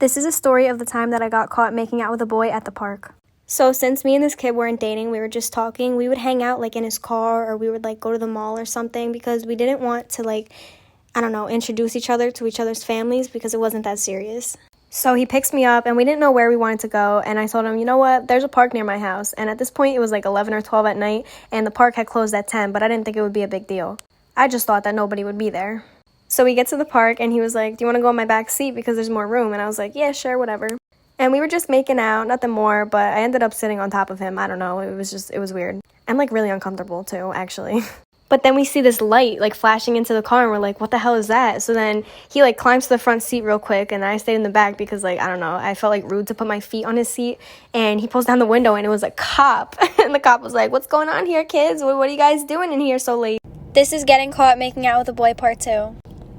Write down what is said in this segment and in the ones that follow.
This is a story of the time that I got caught making out with a boy at the park. So since me and this kid weren't dating, we were just talking, we would hang out like in his car, or we would like go to the mall or something, because we didn't want to introduce each other to each other's families, because it wasn't that serious. So he picks me up and we didn't know where we wanted to go, and I told him, you know what, there's a park near my house. And at this point it was like 11 or 12 at night, and the park had closed at 10, but I didn't think it would be a big deal. I just thought that nobody would be there. So we get to the park and he was like, do you want to go in my back seat because there's more room? And I was like, yeah, sure, whatever. And we were just making out, nothing more, but I ended up sitting on top of him. I don't know, it was weird. I'm like really uncomfortable too, actually. But then we see this light like flashing into the car and we're like, what the hell is that? So then he like climbs to the front seat real quick, and I stayed in the back because like, I don't know, I felt like rude to put my feet on his seat. And he pulls down the window and it was a cop. And the cop was like, what's going on here, kids? What are you guys doing in here so late? This is getting caught making out with a boy part 2.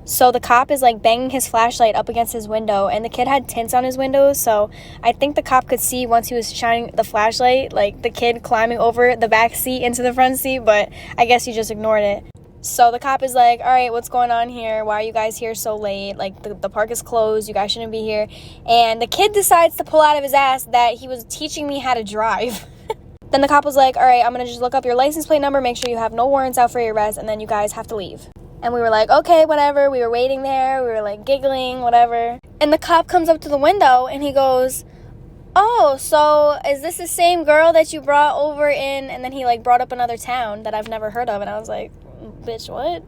So the cop is like banging his flashlight up against his window, and the kid had tints on his windows, so I think the cop could see once he was shining the flashlight, like the kid climbing over the back seat into the front seat, but I guess he just ignored it. So the cop is like, all right, what's going on here? Why are you guys here so late? Like the park is closed, you guys shouldn't be here. And the kid decides to pull out of his ass that he was teaching me how to drive. Then the cop was like, all right, I'm gonna just look up your license plate number, make sure you have no warrants out for your arrest, and then you guys have to leave. And we were like, okay, whatever. We were waiting there. We were like giggling, whatever. And the cop comes up to the window and he goes, oh, so is this the same girl that you brought over in? And then he like brought up another town that I've never heard of. And I was like, bitch, what?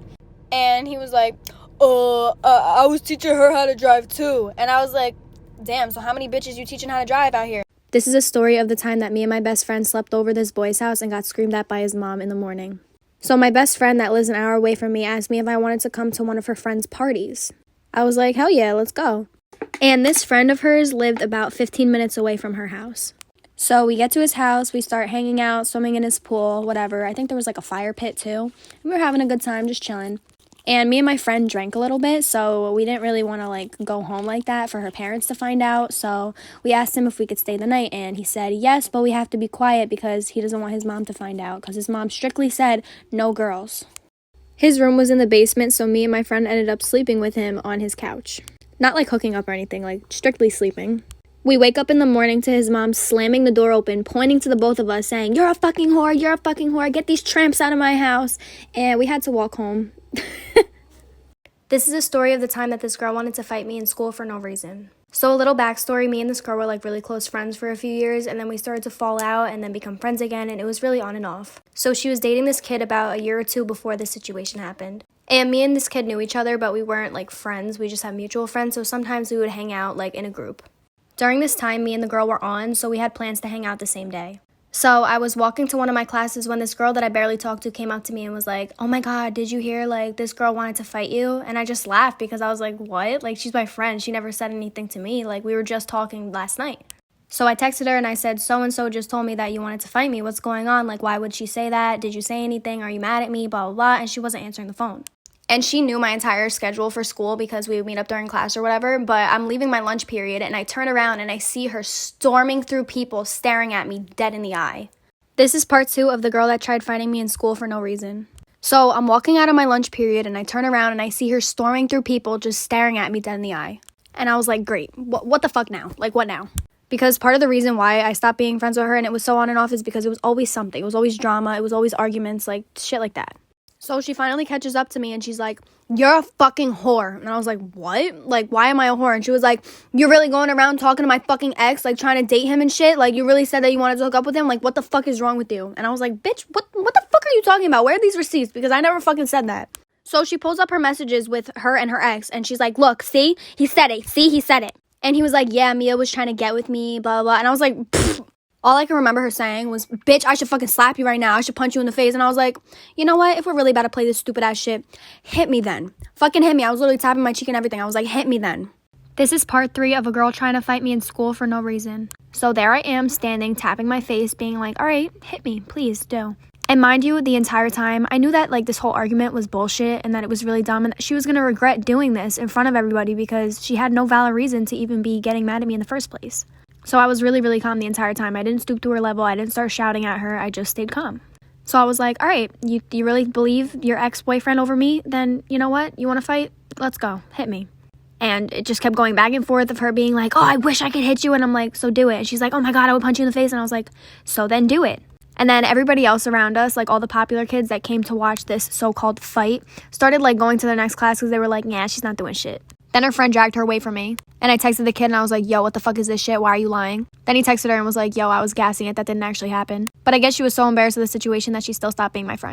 And he was like, I was teaching her how to drive too. And I was like, damn, so how many bitches you teaching how to drive out here? This is a story of the time that me and my best friend slept over this boy's house and got screamed at by his mom in the morning. So my best friend that lives an hour away from me asked me if I wanted to come to one of her friend's parties. I was like, hell yeah, let's go. And this friend of hers lived about 15 minutes away from her house. So we get to his house, we start hanging out, swimming in his pool, whatever. I think there was like a fire pit too. We were having a good time, just chilling. And me and my friend drank a little bit, so we didn't really want to like go home like that for her parents to find out. So we asked him if we could stay the night, and he said yes, but we have to be quiet because he doesn't want his mom to find out, because his mom strictly said no girls. His room was in the basement, so me and my friend ended up sleeping with him on his couch. Not like hooking up or anything, like strictly sleeping. We wake up in the morning to his mom slamming the door open, pointing to the both of us, saying, you're a fucking whore, get these tramps out of my house. And we had to walk home. This is a story of the time that this girl wanted to fight me in school for no reason. So a little backstory, me and this girl were like really close friends for a few years, and then we started to fall out and then become friends again, and it was really on and off. So she was dating this kid about a year or two before this situation happened. And me and this kid knew each other, but we weren't like friends, we just had mutual friends, so sometimes we would hang out like in a group. During this time, me and the girl were on, so we had plans to hang out the same day. So I was walking to one of my classes when this girl that I barely talked to came up to me and was like, oh my God, did you hear, like, this girl wanted to fight you? And I just laughed because I was like, what? Like, she's my friend. She never said anything to me. Like, we were just talking last night. So I texted her and I said, so-and-so just told me that you wanted to fight me. What's going on? Like, why would she say that? Did you say anything? Are you mad at me? Blah, blah, blah. And she wasn't answering the phone. And she knew my entire schedule for school because we would meet up during class or whatever, but I'm leaving my lunch period and I turn around and I see her storming through people staring at me dead in the eye. This is part 2 of the girl that tried fighting me in school for no reason. So I'm walking out of my lunch period and I turn around and I see her storming through people just staring at me dead in the eye. And I was like, great, what the fuck now? Like, what now? Because part of the reason why I stopped being friends with her and it was so on and off is because it was always something. It was always drama. It was always arguments, like shit like that. So she finally catches up to me and she's like, you're a fucking whore. And I was like, what? Like, why am I a whore? And she was like, you're really going around talking to my fucking ex, like trying to date him and shit? Like, you really said that you wanted to hook up with him? Like, what the fuck is wrong with you? And I was like, bitch, what the fuck are you talking about? Where are these receipts? Because I never fucking said that. So she pulls up her messages with her and her ex and she's like, look, see? He said it. See? He said it. And he was like, yeah, Mia was trying to get with me, blah, blah, blah. And I was like, pfft. All I can remember her saying was, bitch, I should fucking slap you right now. I should punch you in the face. And I was like, you know what? If we're really about to play this stupid ass shit, hit me then. Fucking hit me. I was literally tapping my cheek and everything. I was like, hit me then. This is part 3 of a girl trying to fight me in school for no reason. So there I am standing, tapping my face, being like, all right, hit me, please do. And mind you, the entire time, I knew that like this whole argument was bullshit and that it was really dumb and that she was going to regret doing this in front of everybody because she had no valid reason to even be getting mad at me in the first place. So I was really, really calm the entire time. I didn't stoop to her level. I didn't start shouting at her. I just stayed calm. So I was like, all right, you really believe your ex-boyfriend over me? Then you know what? You want to fight? Let's go. Hit me. And it just kept going back and forth of her being like, oh, I wish I could hit you. And I'm like, so do it. And she's like, oh my God, I would punch you in the face. And I was like, so then do it. And then everybody else around us, like all the popular kids that came to watch this so-called fight, started like going to their next class because they were like, yeah, she's not doing shit. Then her friend dragged her away from me. And I texted the kid and I was like, yo, what the fuck is this shit? Why are you lying? Then he texted her and was like, yo, I was gassing it. That didn't actually happen. But I guess she was so embarrassed of the situation that she still stopped being my friend.